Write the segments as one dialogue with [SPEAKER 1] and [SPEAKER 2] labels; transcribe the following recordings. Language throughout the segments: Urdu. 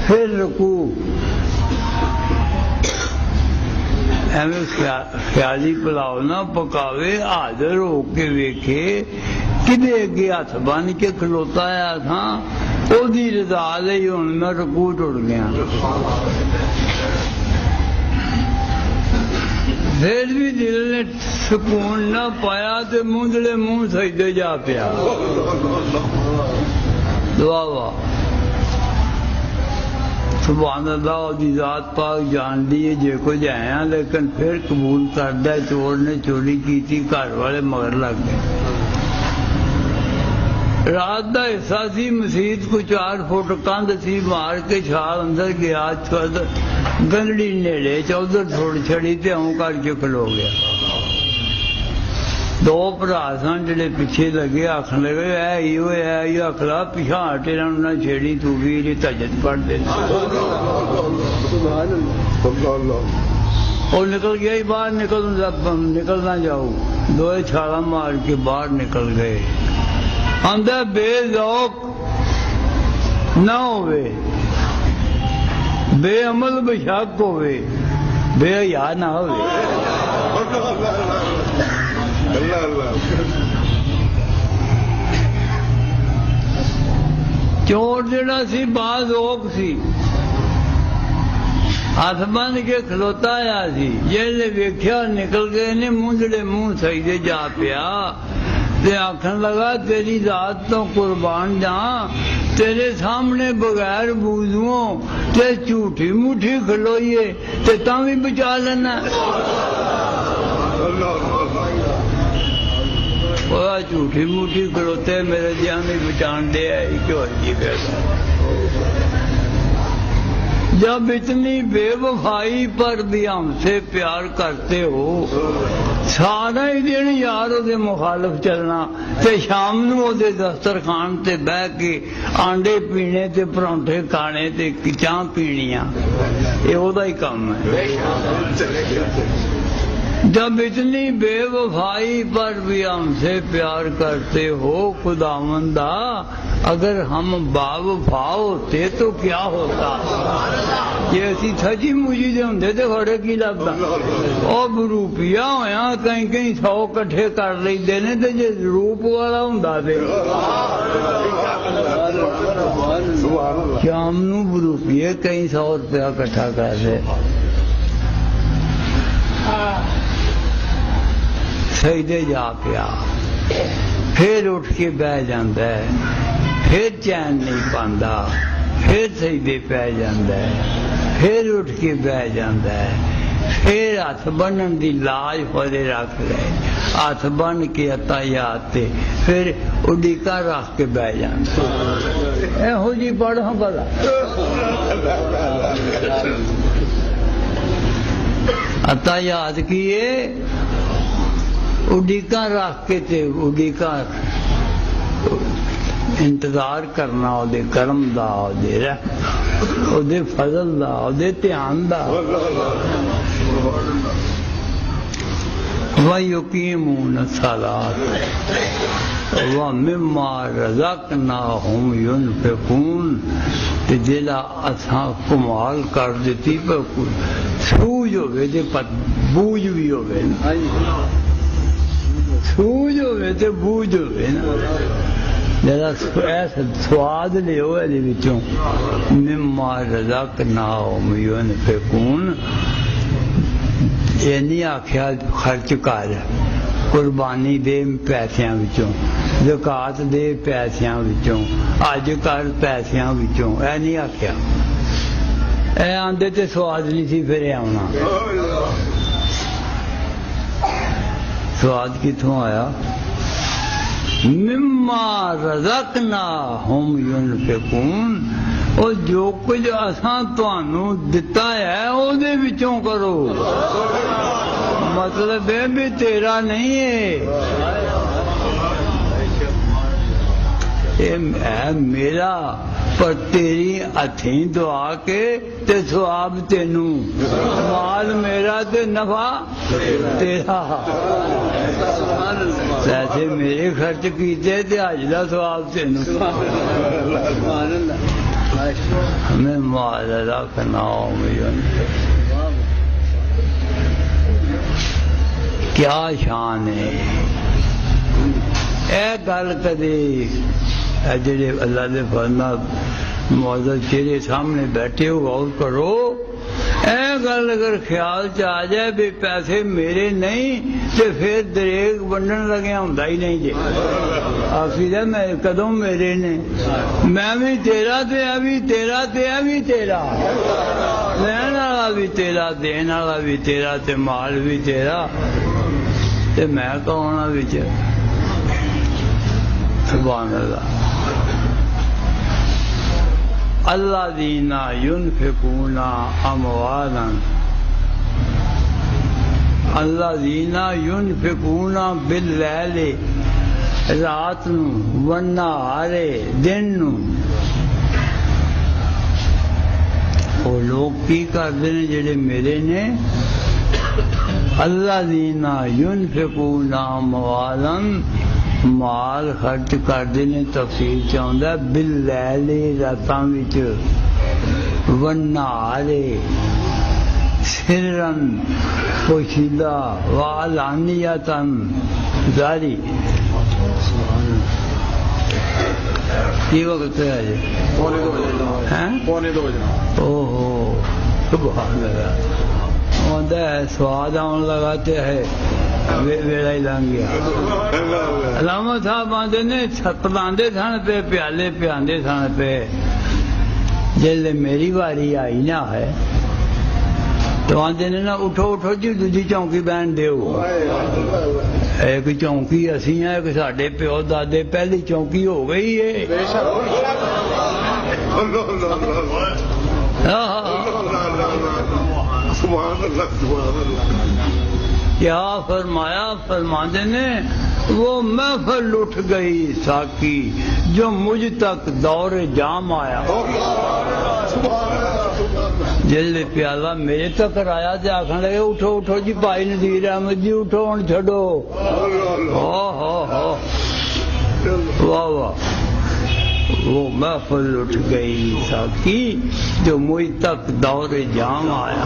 [SPEAKER 1] پھر رکوع ایویں خیالی پلاؤ نہ پکاوے، حاضر ہو کے ویکھے کدے اگے ہاتھ بن کے کھلوتا ہے تھا او دی رضا لئی ہن میں رکوع ٹر گیا، پھر بھی دل نے سکون نہ پایا تے منہ منہ سجدے جا پیا۔ دعا وا سبحان اللہ، دی ذات پاک جان دیے جے کچھ آیا، لیکن پھر قبول کردا ہے چور نے چوری کی تھی، گھر والے مگر لگ گئے۔ رات دا حصہ سی، مسیت کو 4 فٹ کندھ سی، مار کے چھال اندر گیا، گنڈی نیڑے چودھر چھوڑ چھڑی تے ہوں کر کے کھلو گیا۔ 2 بھرا سن جڑے پیچھے لگے، آخر لگے اے اکھلا پیچھا ہٹ، انہوں نے چھیڑی تو بھی تہجد پڑھ دے۔ اور نکل گیا باہر، نکلنا جاؤ، 2 چھالا مار کے باہر نکل گئے۔ اندر بے ذوق نہ ہوئے، بے عمل بشک ہوئے، بے حیا نہ ہوئے۔ چور جڑا سی باز اوک سی، ہاتھ بن کے کھلوتا آیا سی، جیسے ویکھیا نکل گئے نے، منجڑے منہ سجدے جا پیا تے آکھن لگا تیری ذات تو قربان جاں، تیرے سامنے بغیر بوزوں تے جھوٹی موٹھی کھلوئیے تے تاں بھی بچا لینا۔ جھوٹی موٹھی کھلوتے میرے جہاں بھی بچان دے آئی، کیوں عجیب ہے۔ جب اتنی بے وفائی پر بھی ہم سے پیار کرتے ہو، سارا ہی دن یار دے مخالف چلنا تے شام نو دے دسترخوان تے بہ کے آنڈے پینے تے پرونٹھے کھانے تے چاہ پینیاں، یہ وہ ہی کام ہے۔ جب اتنی بے وفائی پر بھی ہم سے پیار کرتے ہو خداوندا، اگر ہم با وفا ہوتے تو کیا ہوتا؟ یہ اسی سچی مجھے دے ہوندے تے کھڑے کی لگتا؟ اور روپیہ ہویا کہیں کہیں 100 کٹھے کر لیندے نے تے جے روپ والا ہوندا تے شام نو روپیے کہیں 100 روپیہ کٹھا کر دے، سجدے جا پیا، پھر اٹھ کے بہ جاندا ہے، پھر چین نہیں پاندا، پھر سجدے پہ جاندا ہے، پھر اٹھ کے بہ جاندا ہے، پھر ہاتھ بنن دی لاج پرے رکھ لے، ہاتھ بن کے عطیات تے پھر اڈیکا رکھ کے بہ جاندا ہے۔ ایہو جی پڑھو بلا عطیات کیے، اڈیکا رکھ کے تے اڈیکا انتظار کرنا او دے کرم دا، او دے فضل دا، او دے دھیان دا۔ وَيُقِيمُونَ الصَّلَاةَ وَمِمَّا رَزَقْنَاهُمْ يُنْفِقُونَ، تے جیلا اساں کمال کر دیتی پر سوج ہوئے تے بوجھ بھی ہوئے، سوج ہوئے تے بوجھ ہوئے نا، جیلا ایسا سواد لے ہوئے دے بچوں مما رزقناہم ينفقون، یہ نہیں آکھیا خرچ کر، قربانی دے پیسیاں وچوں، زکات دے پیسیاں وچوں، اج کر پیسیاں وچوں، اے نہیں آکھیا۔ اے آندے تے سواد نہیں سی پھر آنا، سواد کتوں آیا؟ مما رزقناہم ينفقون، اور جو کچھ اساں تانوں دتا ہے او دے وچوں کرو، مطلب ہے بھی تیرا نہیں ہے، اے میرا، پر تیری ہتھیں دعا کے تے ثواب تینوں، مال میرا تے نفع تیرا، پیسے میرے خرچ کیتے تے حج دا ثواب تینوں۔ ہمیں معذرہ کناؤ کیا شان ہے اے گل کدی جڑے اللہ دے فرما معزز چہرے سامنے بیٹھے ہو غور کرو اے گل اگر خیال چ آ جائے بھی پیسے میرے نہیں تو پھر دریگ ونڈن لگیا ہوں ہی نہیں جی آخر میں کدوں میرے نے میں بھی تیرا تے اے بھی تیرا تے اے بھی تیرا لین والا بھی تیرا دین والا بھی تیرا تے مال بھی تیرا تے میں کون ہاں وچ سبحان اللہ الذین ينفقون اموالا الذین ينفقون باللیل رات نو والنہار دن نو وہ لوگ کی کرتے ہیں جڑے میرے نے الذین ينفقون اموالا مال خرچ کرتے ہیں تفصیل چاہتا ہے باللیل راتاں وچ والنہار سرن پوشیدہ وعلانیتاً ظاہری یہ وقت ہے جی
[SPEAKER 2] پونے دو بجے
[SPEAKER 1] اوہو سبحان اللہ ہوتا ہے سواد آن لگاتے ہے ویڑا ہی لنگ گیا علامہ صاحب آتے نے پلاندے سن پہ پیالے پیاندے سن پہ جلے میری واری آئی نہ ہے تو آتے نے نا اٹھو اٹھو جی دوجی چونکی بہن دیو ایک چونکی اسی ہیں ایک ساڈے پیو دادے پہلی چونکی ہو گئی ہے کیا فرمایا فرماندے نے وہ محفل اٹھ گئی ساکی جو مجھ تک دور جام آیا جلد پیالہ میرے تک آیا تے آکھن لگے اٹھو اٹھو جی بھائی نذیر احمد جی اٹھو ہن چھڈو واہ واہ وہ محفل اٹھ گئی ساکی جو مجھ تک دور جام آیا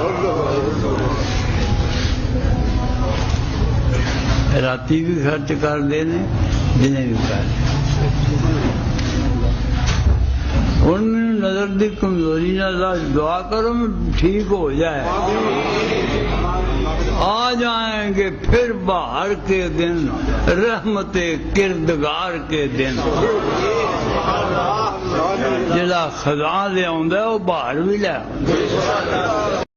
[SPEAKER 1] راتی بھی خرچ کر دینے دنے بھی کر ان میں نظر دی کمزوری نہ اللہ دعا کرو میں ٹھیک ہو جائے آ جائیں گے پھر بہار کے دن رحمت کردگار کے دن جڑا خزاں لے آندا ہے وہ باہر بھی لے